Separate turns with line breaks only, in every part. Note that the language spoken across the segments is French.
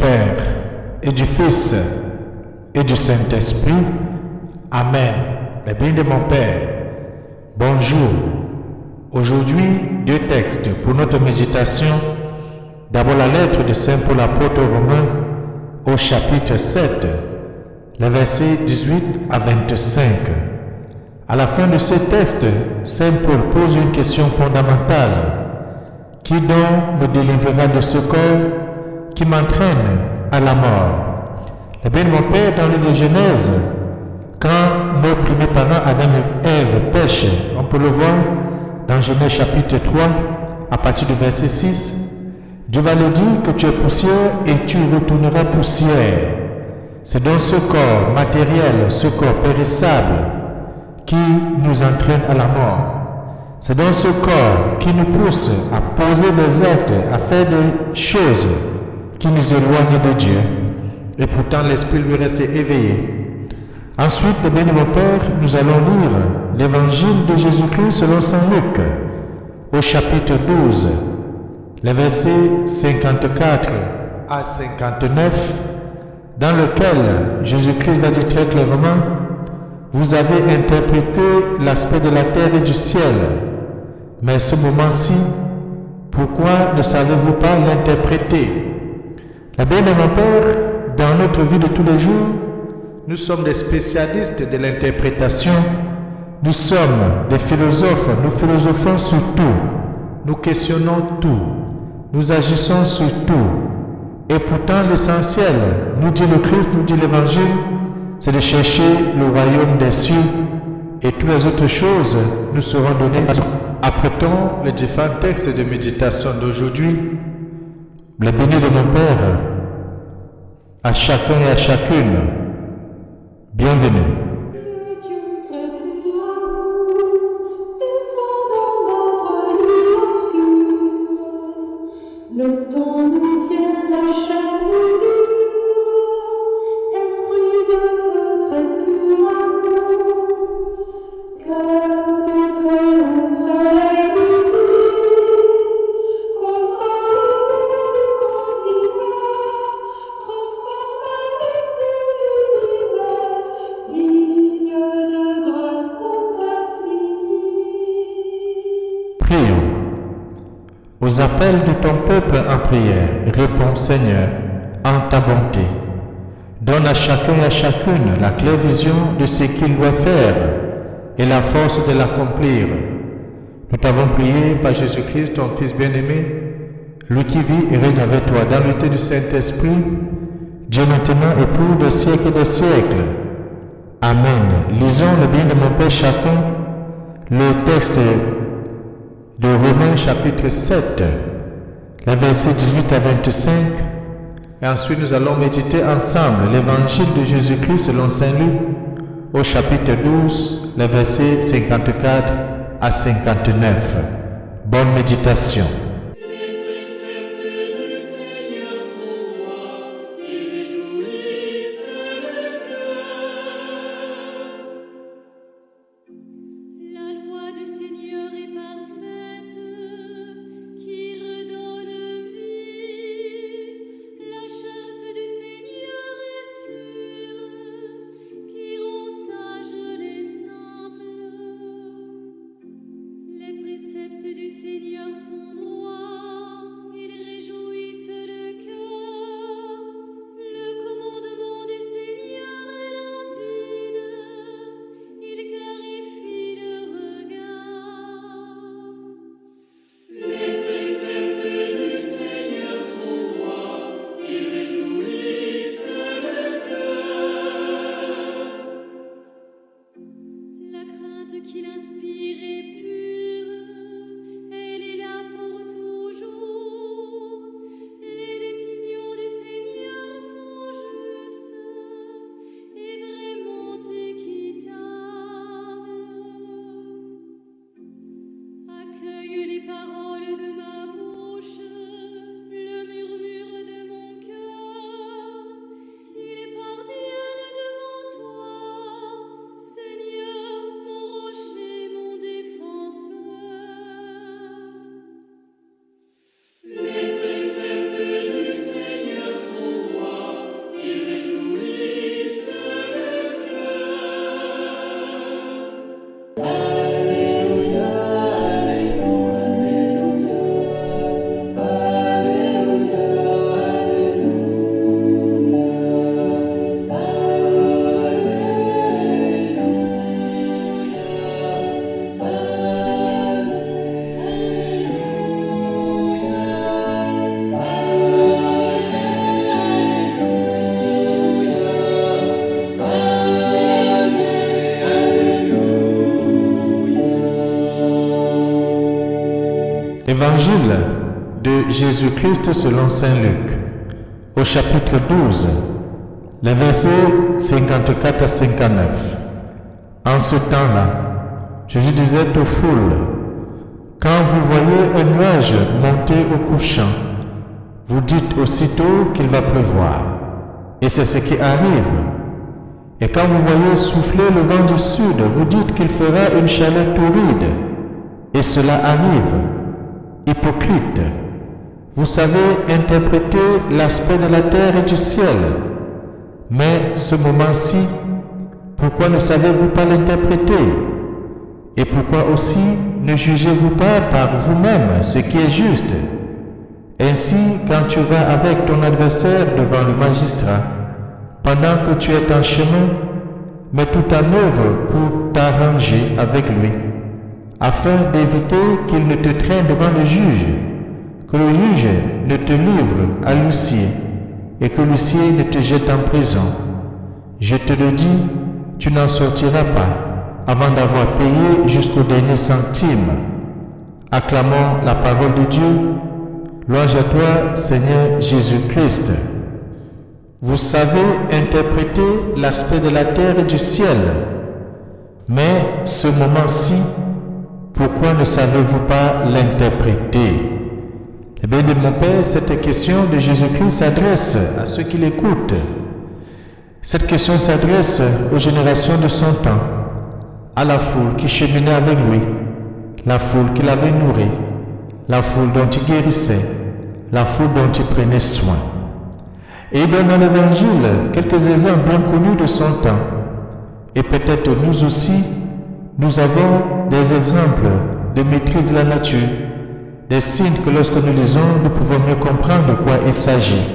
Père, et du Fils, et du Saint-Esprit. Amen. Le bien de mon Père. Bonjour. Aujourd'hui, deux textes pour notre méditation. D'abord la lettre de Saint Paul apôtre aux Romains au chapitre 7, les versets 18 à 25. À la fin de ce texte, Saint Paul pose une question fondamentale. Qui donc me délivrera de ce corps qui m'entraîne à la mort? Eh bien, mon Père, dans le livre de Genèse, quand nos premiers parents, Adam et Ève, pêchent, on peut le voir dans Genèse chapitre 3, à partir du verset 6, Dieu va leur dire que tu es poussière et tu retourneras poussière. C'est dans ce corps matériel, ce corps périssable, qui nous entraîne à la mort. C'est dans ce corps qui nous pousse à poser des actes, à faire des choses qui nous éloignent de Dieu. Et pourtant, l'esprit lui reste éveillé. Ensuite, bien mon Père, nous allons lire l'évangile de Jésus-Christ selon Saint Luc, au chapitre 12, les versets 54 à 59, dans lequel Jésus-Christ va dire très clairement: vous avez interprété l'aspect de la terre et du ciel, mais ce moment-ci, pourquoi ne savez-vous pas l'interpréter? La bien de mon Père, dans notre vie de tous les jours, nous sommes des spécialistes de l'interprétation, nous sommes des philosophes, nous philosophons sur tout, nous questionnons tout, nous agissons sur tout. Et pourtant l'essentiel, nous dit le Christ, nous dit l'Évangile, c'est de chercher le royaume des cieux et toutes les autres choses nous seront données. Apprêtons les différents textes de méditation d'aujourd'hui. Le béni de mon Père à chacun et à chacune. Bienvenue.
Le temps nous tient la chair nous dure, esprit de feu très pur amour, cœur du très haut soleil du Christ, console-nous du grand hiver, transforme avec nous l'univers, vigne de grâce grand infini.
Prions. Aux appels de ton peuple en prière, réponds Seigneur, en ta bonté. Donne à chacun et à chacune la claire vision de ce qu'il doit faire et la force de l'accomplir. Nous t'avons prié par Jésus-Christ, ton Fils bien-aimé, lui qui vit et règne avec toi dans l'unité du Saint-Esprit, Dieu maintenant et pour des siècles et des siècles. Amen. Lisons le bien de mon Père chacun, le texte de Romains chapitre 7, les versets 18 à 25. Et ensuite nous allons méditer ensemble l'évangile de Jésus-Christ selon Saint Luc au chapitre 12, les versets 54 à 59. Bonne méditation.
Qu'il inspire est pure, elle est là pour toujours.
Évangile de Jésus-Christ selon Saint Luc, au chapitre 12, les versets 54 à 59. En ce temps-là, Jésus disait aux foules, « Quand vous voyez un nuage monter au couchant, vous dites aussitôt qu'il va pleuvoir. Et c'est ce qui arrive. Et quand vous voyez souffler le vent du sud, vous dites qu'il fera une chaleur torride. Et cela arrive. Hypocrite, vous savez interpréter l'aspect de la terre et du ciel. Mais ce moment-ci, pourquoi ne savez-vous pas l'interpréter? Et pourquoi aussi ne jugez-vous pas par vous-même ce qui est juste? Ainsi, quand tu vas avec ton adversaire devant le magistrat, pendant que tu es en chemin, mets tout en œuvre pour t'arranger avec lui, afin d'éviter qu'il ne te traîne devant le juge, que le juge ne te livre à l'huissier et que l'huissier ne te jette en prison. Je te le dis, tu n'en sortiras pas avant d'avoir payé jusqu'au dernier centime. Acclamons la parole de Dieu. Louange à toi, Seigneur Jésus-Christ. Vous savez interpréter l'aspect de la terre et du ciel. Mais ce moment-ci, pourquoi ne savez-vous pas l'interpréter? Eh bien, de mon Père, cette question de Jésus-Christ s'adresse à ceux qui l'écoutent. Cette question s'adresse aux générations de son temps, à la foule qui cheminait avec lui, la foule qui l'avait nourri, la foule dont il guérissait, la foule dont il prenait soin. Et il donne dans l'Évangile quelques exemples bien connus de son temps. Et peut-être nous aussi, nous avons des exemples de maîtrise de la nature, des signes que lorsque nous lisons, nous pouvons mieux comprendre de quoi il s'agit.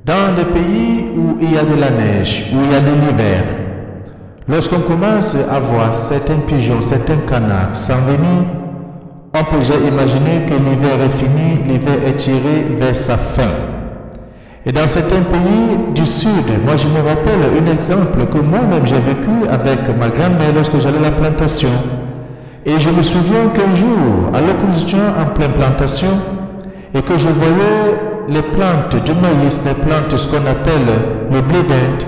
Dans des pays où il y a de la neige, où il y a de l'hiver, lorsqu'on commence à voir certains pigeons, certains canards s'en venir, on peut déjà imaginer que l'hiver est fini, l'hiver est tiré vers sa fin. Et dans certains pays du sud, moi je me rappelle un exemple que moi-même j'ai vécu avec ma grand-mère lorsque j'allais à la plantation. Et je me souviens qu'un jour, alors que nous étions en pleine plantation, et que je voyais les plantes du maïs, les plantes, ce qu'on appelle le blé d'Inde,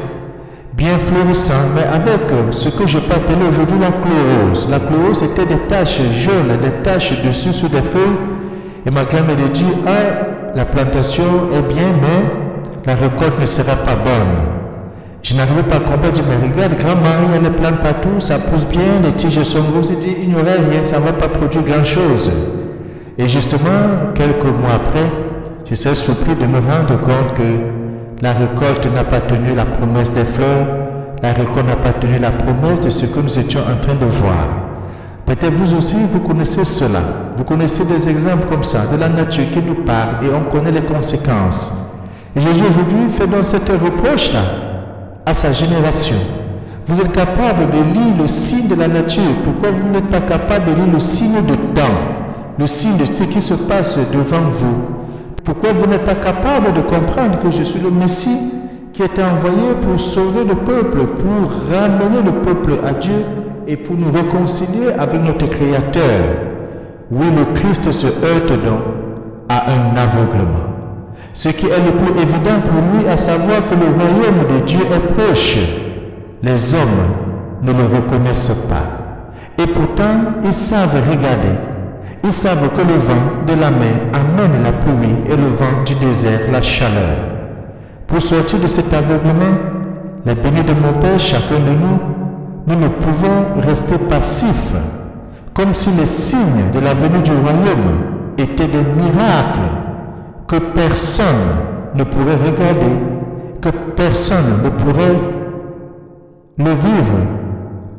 bien florissant, mais avec ce que je peux appeler aujourd'hui la chlorose. La chlorose, c'était des taches jaunes, des taches dessus sur des feuilles. Et ma grand-mère me dit, « Ah, la plantation est bien, mais la récolte ne sera pas bonne. » Je n'arrivais pas à comprendre. Je dis, mais regarde, grand-mère, il y a les plantes partout, ça pousse bien, les tiges sont grosses. Il dit, il n'y aurait rien, ça ne va pas produire grand-chose. Et justement, quelques mois après, je suis surpris de me rendre compte que la récolte n'a pas tenu la promesse des fleurs, la récolte n'a pas tenu la promesse de ce que nous étions en train de voir. Peut-être vous aussi, vous connaissez cela. Vous connaissez des exemples comme ça, de la nature qui nous parle et on connaît les conséquences. Et Jésus aujourd'hui fait donc cette reproche-là à sa génération. Vous êtes capable de lire le signe de la nature. Pourquoi vous n'êtes pas capable de lire le signe de temps, le signe de ce qui se passe devant vous? Pourquoi vous n'êtes pas capable de comprendre que je suis le Messie qui était envoyé pour sauver le peuple, pour ramener le peuple à Dieu et pour nous réconcilier avec notre Créateur? Oui, le Christ se heurte donc à un aveuglement. Ce qui est le plus évident pour lui, à savoir que le royaume de Dieu est proche. Les hommes ne le reconnaissent pas. Et pourtant, ils savent regarder. Ils savent que le vent de la mer amène la pluie et le vent du désert la chaleur. Pour sortir de cet aveuglement, les bénis de mon Père, chacun de nous ne pouvons rester passifs, comme si les signes de la venue du royaume étaient des miracles que personne ne pourrait regarder, que personne ne pourrait le vivre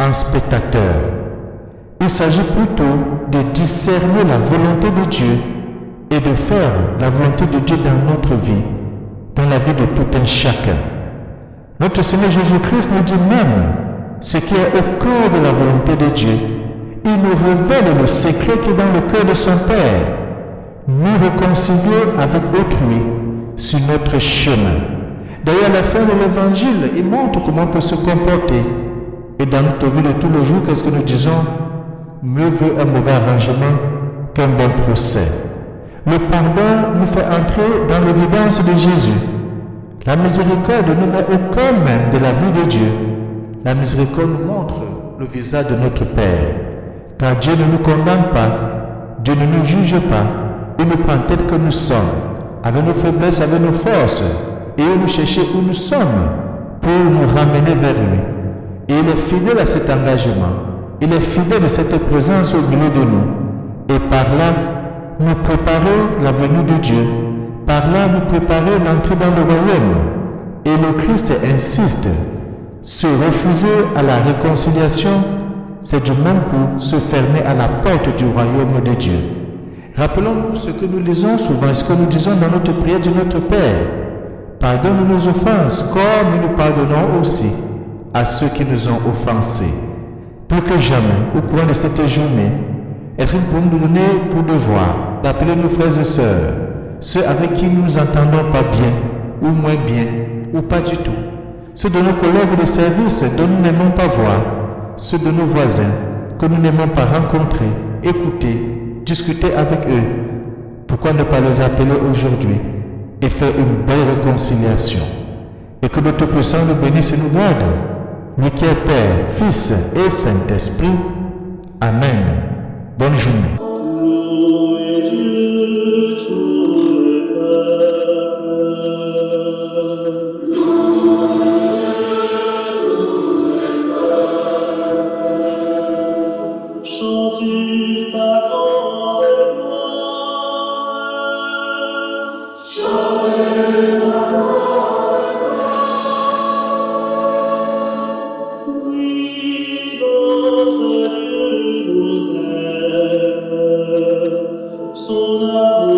en spectateur. Il s'agit plutôt de discerner la volonté de Dieu et de faire la volonté de Dieu dans notre vie, dans la vie de tout un chacun. Notre Seigneur Jésus-Christ nous dit même ce qui est au cœur de la volonté de Dieu. Il nous révèle le secret qui est dans le cœur de son Père. Nous réconcilier avec autrui sur notre chemin. D'ailleurs, à la fin de l'Évangile, il montre comment on peut se comporter. Et dans notre vie de tous les jours, qu'est-ce que nous disons? Mieux vaut un mauvais arrangement qu'un bon procès. Le pardon nous fait entrer dans l'évidence de Jésus. La miséricorde nous met au cœur même de la vie de Dieu. La miséricorde nous montre le visage de notre Père. Car Dieu ne nous condamne pas, Dieu ne nous juge pas, il nous prend tel que nous sommes, avec nos faiblesses, avec nos forces, et il nous cherche où nous sommes pour nous ramener vers lui. Et il est fidèle à cet engagement, il est fidèle de cette présence au milieu de nous. Et par là, nous préparer la venue de Dieu, par là nous préparer l'entrée dans le royaume. Et le Christ insiste, se refuser à la réconciliation, c'est du même coup se fermer à la porte du royaume de Dieu. Rappelons-nous ce que nous lisons souvent, ce que nous disons dans notre prière de notre Père. Pardonne nos offenses, comme nous pardonnons aussi à ceux qui nous ont offensés. Plus que jamais, au cours de cette journée, est-ce que nous pouvons nous donner pour devoir d'appeler nos frères et sœurs, ceux avec qui nous nous entendons pas bien, ou moins bien, ou pas du tout, ceux de nos collègues de service dont nous n'aimons pas voir, ceux de nos voisins que nous n'aimons pas rencontrer, écouter, discuter avec eux. Pourquoi ne pas les appeler aujourd'hui et faire une belle réconciliation? Et que notre puissant nous bénisse et nous garde, lui qui est Père, Fils et Saint-Esprit. Amen. Bonne journée.
Chantez sa grande gloire. Chantez sa grande gloire. Oui, notre Dieu nous aime. Son amour